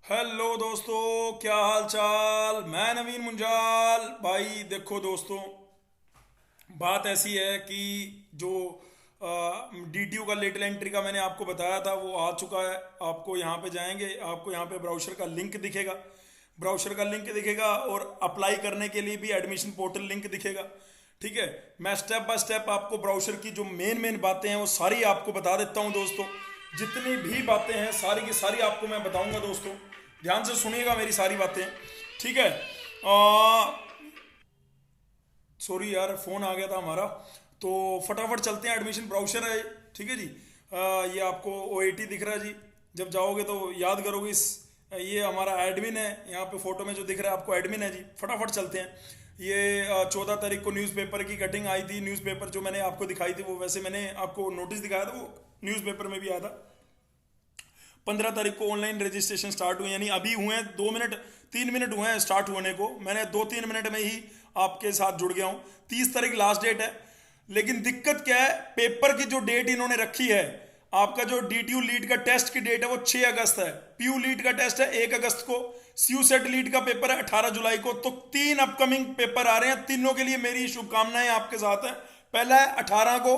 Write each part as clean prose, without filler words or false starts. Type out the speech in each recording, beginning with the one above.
Hello दोस्तों, क्या हाल चाल। मैं नवीन मुंजाल। भाई देखो दोस्तों, बात ऐसी है कि जो डीटीयू का लेटल एंट्री का मैंने आपको बताया था वो आ चुका है। आपको यहाँ पे जाएंगे, आपको यहाँ पे ब्राउज़र का लिंक दिखेगा। ब्राउज़र का लिंक दिखेगा और अप्लाई करने के लिए भी एडमिशन पोर्टल लिंक दिखेगा। ठीक है। मैं स्टेप बाय स्टेप आपको ब्राउज़र की जो मेन मेन बातें हैं वो सारी आपको बता देता हूँ दोस्तों। जितनी भी बातें हैं सारी की सारी आपको मैं बताऊंगा दोस्तों। ध्यान से सुनिएगा मेरी सारी बातें। ठीक है। सॉरी यार, फ़ोन आ गया था हमारा। तो फटाफट चलते हैं, एडमिशन ब्राउचर है। ठीक है जी। ये आपको ओएटी दिख रहा है जी। जब जाओगे तो याद करोगे इस, ये हमारा एडमिन है। यहाँ पे फोटो में जो दिख रहा है आपको एडमिन है जी। फटाफट चलते हैं। ये 14 तारीख को न्यूज़पेपर की कटिंग आई थी। न्यूज़पेपर जो मैंने आपको दिखाई थी वो वैसे मैंने आपको नोटिस दिखाया था, वो न्यूज़पेपर में भी आया था। 15 तारीख को ऑनलाइन रजिस्ट्रेशन स्टार्ट हुए, यानी अभी हुए हैं 2 मिनट 3 मिनट हुए हैं स्टार्ट होने को। मैंने 2-3 मिनट में ही आपके साथ जुड़ गया हूँ। 30 तारीख लास्ट डेट है। लेकिन दिक्कत क्या है, पेपर की जो डेट इन्होंने रखी है, आपका जो डीटीयू लीड का टेस्ट की डेट है वो 6 अगस्त है। पीयू लीड का टेस्ट है 1 अगस्त को। सीयू सेट लीड का पेपर है 18 जुलाई को। तो 3 अपकमिंग पेपर आ रहे हैं। तीनों के लिए मेरी शुभकामनाएं आपके साथ हैं। पहला है 18 को,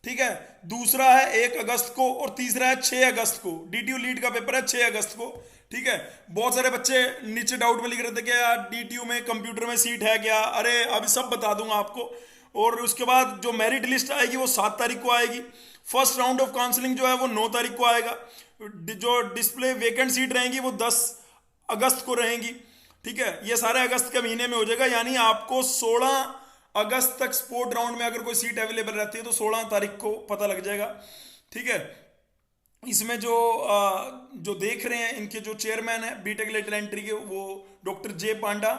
ठीक है। दूसरा है 1 अगस्त को और तीसरा है 6 अगस्त को। डीटीयू लीड का पेपर है 6 अगस्त को। ठीक है। बहुत सारे बच्चे नीचे डाउट में लिख रहे थे कि यार डीटीयू में कंप्यूटर में सीट है क्या। अरे अभी सब बता दूंगा आपको। और उसके बाद जो मेरिट लिस्ट आएगी वो 7 तारीख को आएगी। फर्स्ट राउंड ऑफ काउंसलिंग जो है वो 9 तारीख को आएगा। जो डिस्प्ले वेकेंट सीट रहेंगी वो 10 अगस्त को रहेंगी। ठीक है। ये सारे अगस्त के महीने में हो जाएगा, यानी आपको 16 अगस्त तक स्पोर्ट राउंड में अगर कोई सीट अवेलेबल रहती है तो 16 तारीख को पता लग जाएगा। ठीक है। इसमें जो देख रहे हैं, इनके जो चेयरमैन है बीटेक लेटल एंट्री के, वो डॉक्टर जे पांडा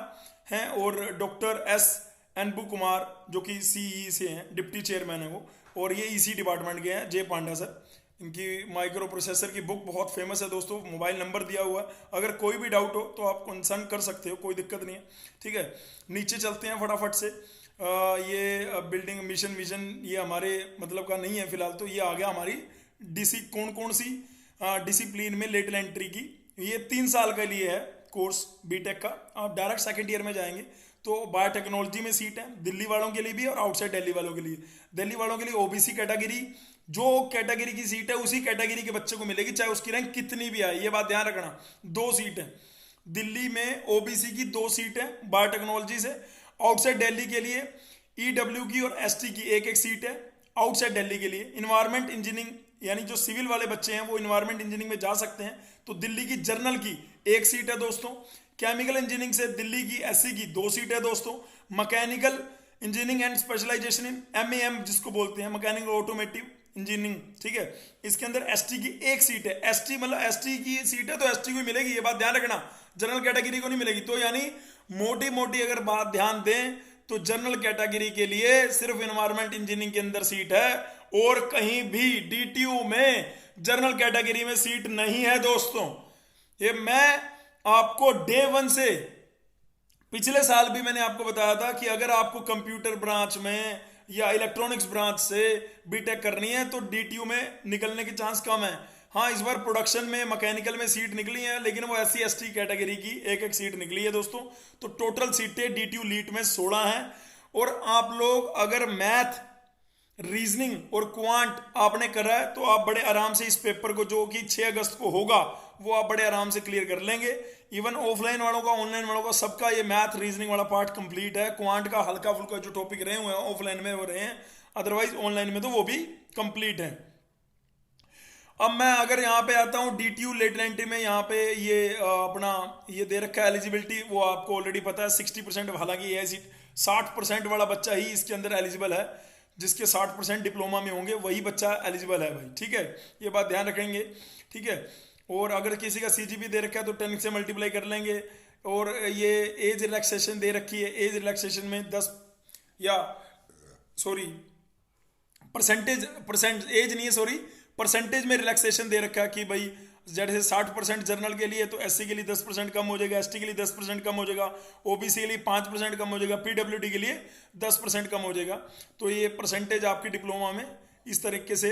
हैं और डॉक्टर एस एनबू कुमार जो कि सीई से हैं, डिप्टी चेयरमैन है वो। और ये ईसी डिपार्टमेंट के हैं जे पांडा सर। इनकी माइक्रो प्रोसेसर की बुक बहुत फेमस है दोस्तों। मोबाइल नंबर दिया हुआ है, अगर कोई भी डाउट हो तो आप कंसर्न कर सकते हो, कोई दिक्कत नहीं है। ठीक है। नीचे चलते हैं फटाफट से। ये बिल्डिंग मिशन विजन ये हमारे मतलब का नहीं है फिलहाल। तो ये आ गया हमारी डीसी कौन कौन सी डिसिप्लिन में लेटल एंट्री की। ये 3 साल के लिए है कोर्स बीटेक का। आप डायरेक्ट सेकेंड ईयर में जाएंगे तो बायोटेक्नोलॉजी में सीट है दिल्ली वालों के लिए भी और आउटसाइड दिल्ली वालों के लिए। दिल्ली वालों के लिए ओबीसी कैटेगरी, जो कैटेगरी की सीट है उसी कैटेगरी के बच्चे को मिलेगी, चाहे उसकी रैंक कितनी भी आए। ये बात ध्यान रखना। 2 सीट है दिल्ली में, ओबीसी की 2 सीट है बायोटेक्नोलॉजी से। आउटसाइड दिल्ली के लिए ईडब्ल्यू की और एसटी की एक एक सीट है आउटसाइड दिल्ली के लिए। इन्वायरमेंट इंजीनियरिंग, यानी जो सिविल वाले बच्चे हैं वो इन्वायरमेंट इंजीनियरिंग में जा सकते हैं। तो दिल्ली की जर्नल की एक सीट है दोस्तों। केमिकल इंजीनियरिंग से दिल्ली की एससी की 2 सीट है दोस्तों। Mechanical engineering and specialization in MAM जिसको बोलते हैं, मैकेनिकल ऑटोमेटिव इंजीनियरिंग, ठीक है, इसके अंदर एसटी की एक सीट है। एसटी मतलब एसटी की सीट है तो एसटी को ही मिलेगी, ये बात ध्यान रखना। जनरल कैटेगरी को नहीं मिलेगी। तो यानी मोटी मोटी अगर बात ध्यान दें तो जनरल कैटेगरी के लिए सिर्फ इन्वायरमेंट इंजीनियरिंग के अंदर सीट है और कहीं भी डीटीयू में जनरल कैटेगरी में सीट नहीं है दोस्तों। ये मैं आपको डे 1 से, पिछले साल भी मैंने आपको बताया था कि अगर आपको कंप्यूटर ब्रांच में या इलेक्ट्रॉनिक्स ब्रांच से बीटेक करनी है तो डीटीयू में निकलने के चांस कम है। हाँ, इस बार प्रोडक्शन में मैकेनिकल में सीट निकली है, लेकिन वो एससी एसटी कैटेगरी की एक एक सीट निकली है दोस्तों। तो टोटल सीटें डीटीयू लीट में 16 हैं। और आप लोग अगर मैथ, रीजनिंग और क्वांट आपने करा है तो आप बड़े आराम से इस पेपर को, जो कि 6 अगस्त को होगा, वो आप बड़े आराम से क्लियर कर लेंगे। इवन ऑफलाइन वालों का, ऑनलाइन वालों का, सबका ये मैथ रीजनिंग वाला पार्ट कंप्लीट है। क्वांट का हल्का फुल्का जो टॉपिक रहे हुए हैं ऑफलाइन में वो रहे हैं, अदरवाइज ऑनलाइन में तो वो भी कंप्लीट है। अब मैं अगर यहाँ पे आता हूँ डीटीयू लेटल एंट्री में, यहाँ पे ये अपना ये दे रखा है एलिजिबिलिटी, वो आपको ऑलरेडी पता है 60%। हालांकि ये 60% वाला बच्चा ही इसके अंदर एलिजिबल है, जिसके 60% डिप्लोमा में होंगे वही बच्चा एलिजिबल है भाई। ठीक है, ये बात ध्यान रखेंगे। ठीक है। और अगर किसी का सीजीपी दे रखा है तो 10 से मल्टीप्लाई कर लेंगे। और ये एज रिलैक्सेशन दे रखी है। एज रिलैक्सेशन में 10 या सॉरी परसेंट एज नहीं है, सॉरी परसेंटेज में रिलैक्सेशन दे रखा है कि भाई जैसे 60% जनरल के लिए तो एससी के लिए 10% कम हो जाएगा, एसटी के लिए 10% कम हो जाएगा, ओबीसी के लिए 5% कम हो जाएगा, पीडब्ल्यूडी के लिए 10% कम हो जाएगा। तो ये परसेंटेज आपकी डिप्लोमा में इस तरीके से,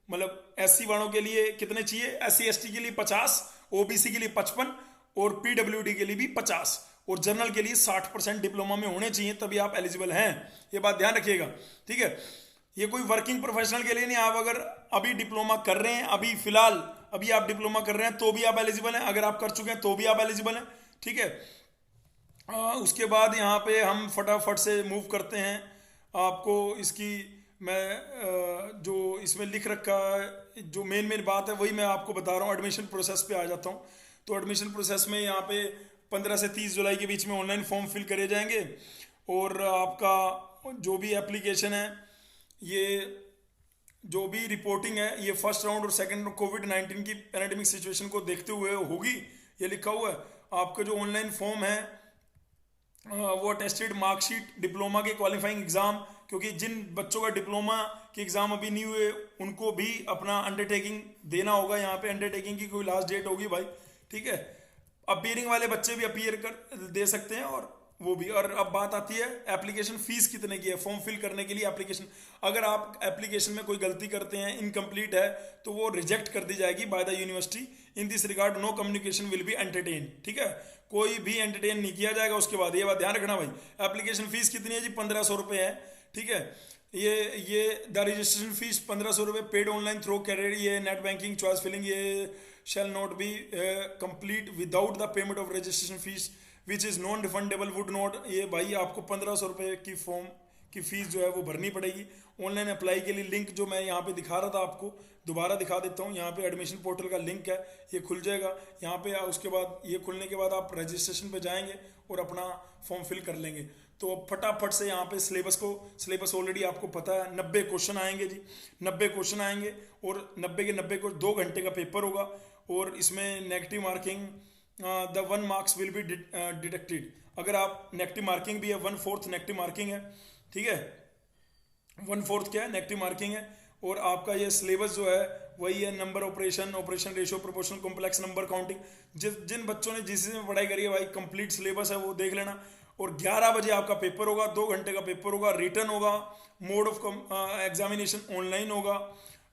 मतलब एससी वालों के लिए कितने चाहिए, एससी एसटी के लिए 50, ओबीसी के लिए 55 और पीडब्ल्यूडी के लिए भी 50 और जनरल के लिए 60% डिप्लोमा में होने चाहिए, तभी आप एलिजिबल हैं। ये बात ध्यान रखिएगा, ठीक है। ये कोई वर्किंग प्रोफेशनल के लिए नहीं, आप अगर अभी डिप्लोमा कर रहे हैं, अभी फिलहाल अभी आप डिप्लोमा कर रहे हैं तो भी आप एलिजिबल हैं, अगर आप कर चुके हैं तो भी आप एलिजिबल हैं, ठीक है। उसके बाद यहाँ पे हम फटाफट से मूव करते हैं। आपको इसकी मैं जो इसमें लिख रखा है, जो मेन बात है वही मैं आपको बता रहा हूँ। एडमिशन प्रोसेस पे आ जाता हूँ। तो एडमिशन प्रोसेस में यहाँ पे 15 से 30 जुलाई के बीच में ऑनलाइन फॉर्म फिल करे जाएंगे, और आपका जो भी एप्लीकेशन है, ये जो भी रिपोर्टिंग है, ये फर्स्ट राउंड और सेकंड राउंड कोविड-19 की पैंडेमिक सिचुएशन को देखते हुए होगी, ये लिखा हुआ है। आपका जो ऑनलाइन फॉर्म है वो अटेस्टेड मार्कशीट, डिप्लोमा के क्वालिफाइंग एग्जाम, क्योंकि जिन बच्चों का डिप्लोमा के एग्जाम अभी नहीं हुए उनको भी अपना अंडरटेकिंग देना होगा। यहाँ पे अंडरटेकिंग की कोई लास्ट डेट होगी भाई, ठीक है। अपीयरिंग वाले बच्चे भी अपीयर कर दे सकते हैं, और वो भी। और अब बात आती है एप्लीकेशन फीस कितने की है फॉर्म फिल करने के लिए। एप्लीकेशन, अगर आप एप्लीकेशन में कोई गलती करते हैं, इनकम्प्लीट है, तो वो रिजेक्ट कर दी जाएगी by the university. In this regard no communication will be entertain, ठीक है। कोई भी एंटरटेन नहीं किया जाएगा उसके बाद। ये बात ध्यान रखना भाई। एप्लीकेशन फीस कितनी है जी? 1500 रुपये है, ठीक है। ये द रजिस्ट्रेशन फीस 1500 रुपये, पेड ऑनलाइन थ्रो कैरियर, ये नेट बैंकिंग चॉइस फिलिंग, ये shall not be complete without the payment of registration fees which is non refundable would not. ये भाई आपको 1500 रुपये की फॉर्म की फीस जो है वो भरनी पड़ेगी। ऑनलाइन अप्लाई के लिए लिंक जो मैं यहाँ पे दिखा रहा था आपको, दोबारा दिखा देता हूँ। यहाँ पे एडमिशन पोर्टल का लिंक है, ये खुल जाएगा यहाँ पे। उसके बाद ये खुलने के बाद आप रजिस्ट्रेशन पे जाएंगे और अपना फॉर्म फिल कर लेंगे। तो अब फटाफट से यहाँ पे सिलेबस ऑलरेडी आपको पता है। 90 क्वेश्चन आएंगे जी, 90 क्वेश्चन आएंगे, और 90 के 90 को 2 घंटे का पेपर होगा। और इसमें negative marking, the 1 marks will be deducted. अगर आप नेगेटिव मार्किंग भी है, 1/4 नेगेटिव मार्किंग है, ठीक है। 1/4 क्या है? नेगेटिव मार्किंग है। और आपका ये सिलेबस जो है वही है, number operation ratio, proportional, complex number counting. जिन बच्चों ने जिस में पढ़ाई करी है भाई, कंप्लीट सिलेबस है वो देख लेना। और 11 बजे आपका पेपर होगा, 2 घंटे का पेपर होगा, रिटर्न होगा, मोड ऑफ एग्जामिनेशन ऑनलाइन होगा,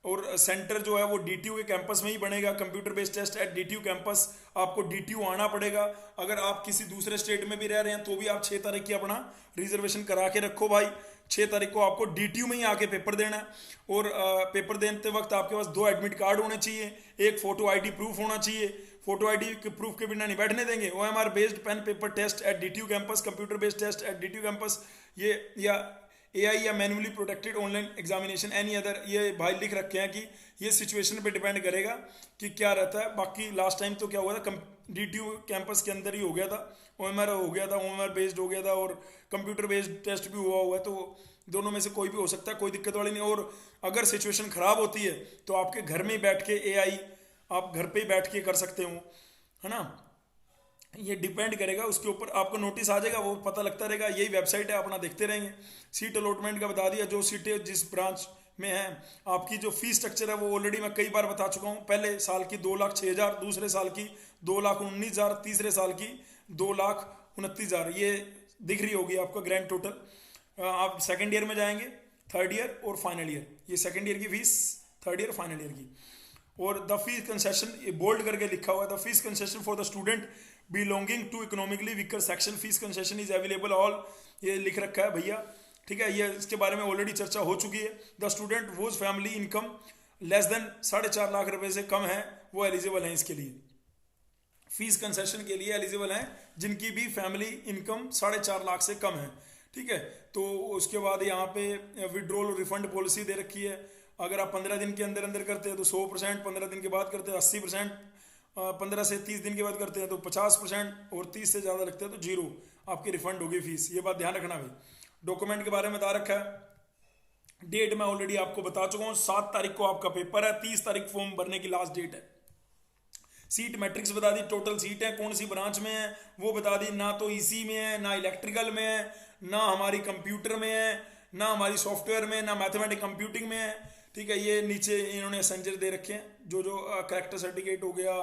और सेंटर जो है वो डीटीयू के कैंपस में ही बनेगा। Computer based test at DTU campus, आपको डीटीयू आना पड़ेगा। अगर आप किसी दूसरे स्टेट में भी रह रहे हैं तो भी आप 6 तारीख की अपना रिजर्वेशन करा के रखो भाई। 6 तारीख को आपको डीटीयू में ही आके पेपर देना है। और पेपर देते वक्त आपके पास 2 एडमिट कार्ड होने चाहिए, एक फोटो आईडी प्रूफ होना चाहिए। फोटो आईडी के प्रूफ के बिना नहीं बैठने देंगे। OMR based pen paper test at DTU campus, computer based test at DTU campus, ये या AI या manually protected online examination any other. ये भाई लिख रखे हैं कि ये सिचुएशन पे डिपेंड करेगा कि क्या रहता है। बाकी लास्ट टाइम तो क्या हुआ था, डीटीयू कैंपस के अंदर ही हो गया था, OMR हो गया था, OMR बेस्ड हो गया था, और कंप्यूटर बेस्ड टेस्ट भी हुआ है। तो दोनों में से कोई भी हो सकता है, कोई दिक्कत वाली नहीं। और अगर सिचुएशन खराब होती है तो आपके घर में ही बैठ के AI आप घर पे ही बैठ के कर सकते हो, है ना। ये डिपेंड करेगा उसके ऊपर। आपको नोटिस आ जाएगा, वो पता लगता रहेगा। यही वेबसाइट है, अपना देखते रहेंगे। सीट अलॉटमेंट का बता दिया, जो सीटें जिस ब्रांच में है। आपकी जो फीस स्ट्रक्चर है वो ऑलरेडी मैं कई बार बता चुका हूँ। पहले साल की 2,06,000, दूसरे साल की 2,19,000, तीसरे साल की 2,29,000। ये दिख रही होगी आपका ग्रैंड टोटल। आप सेकेंड ईयर में जाएंगे, थर्ड ईयर और फाइनल ईयर, ये सेकेंड ईयर की fees, third year final year की। और द फीस कंसेशन, ये बोल्ड करके लिखा हुआ है, the fees concession for the student belonging to economically weaker section, fees concession is available all, ये लिख रखा है भैया, ठीक है। ये इसके बारे में ऑलरेडी चर्चा हो चुकी है। The student whose family income less than 4.5 lakh रुपए से कम है, वो एलिजिबल हैं इसके लिए। फीस कंसेशन के लिए एलिजिबल हैं जिनकी भी फैमिली इनकम 4.5 लाख से कम है, ठीक है। तो उसके बाद यहाँ पे विड्रॉल और रिफंड पॉलिसी दे रखी है। अगर आप 15 दिन के अंदर अंदर करते हैं तो 100%, 15 दिन के बाद करते हैं 80%, 15 से 30 दिन के बाद करते हैं तो 50%, और 30 से ज़्यादा रखते हैं तो 0 आपकी रिफंड होगी फीस। ये बात ध्यान रखना भाई। डॉक्यूमेंट के बारे में बता रखा है। डेट मैं ऑलरेडी आपको बता चुका हूँ, 7 तारीख को आपका पेपर है, 30 तारीख फॉर्म भरने की लास्ट डेट है। सीट मैट्रिक्स बता दी, टोटल सीट है, कौन सी ब्रांच में है वो बता दी। ना तो EC में है, ना इलेक्ट्रिकल में है, ना हमारी कंप्यूटर में है, ना हमारी सॉफ्टवेयर में, ना मैथमेटिक कंप्यूटिंग में है, ठीक है। ये नीचे इन्होंने एसेंजर दे रखे हैं, जो कैरेक्टर सर्टिफिकेट हो गया,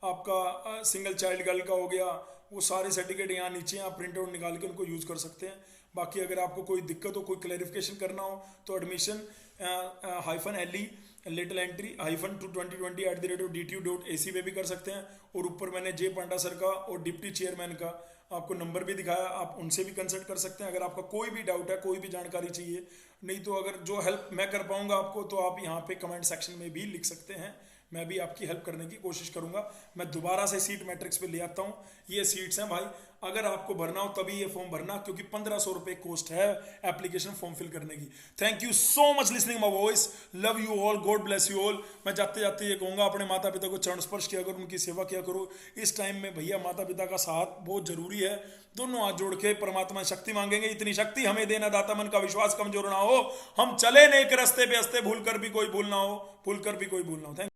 आपका सिंगल चाइल्ड गर्ल का हो गया, वो सारे सर्टिफिकेट यहाँ नीचे आप प्रिंट आउट निकाल के उनको यूज़ कर सकते हैं। बाकी अगर आपको कोई दिक्कत हो, कोई क्लैरिफिकेशन करना हो तो admission-le लिटिल एंट्री -2 2020 @DTU.ac पे भी कर सकते हैं। और ऊपर मैंने जे पांडा सर का और डिप्टी चेयरमैन का आपको नंबर भी दिखाया, आप उनसे भी कंसल्ट कर सकते हैं अगर आपका कोई भी डाउट है, कोई भी जानकारी चाहिए। नहीं तो अगर जो हेल्प मैं कर पाऊंगा आपको, तो आप यहाँ पे कमेंट सेक्शन में भी लिख सकते हैं, मैं भी आपकी हेल्प करने की कोशिश करूंगा। मैं दोबारा से सीट मैट्रिक्स पे ले आता हूँ, ये सीट्स हैं भाई, अगर आपको भरना हो तभी ये फॉर्म भरना, क्योंकि 1500 रुपये कॉस्ट है एप्लीकेशन फॉर्म फिल करने की। Thank you so much listening my voice, love you all, God bless you all. मैं जाते जाते ये कहूँगा, अपने माता पिता को चरण स्पर्श किया करो, उनकी सेवा किया करो। इस टाइम में भैया माता पिता का साथ बहुत जरूरी है, दोनों हाथ जोड़ के परमात्मा शक्ति मांगेंगे, इतनी शक्ति हमें देना दाता, मन का विश्वास कमजोर ना हो, हम चले नेक रास्ते पे हंसते, भूल कर भी कोई भूल ना हो, भूल कर भी कोई भूल ना हो। थैंक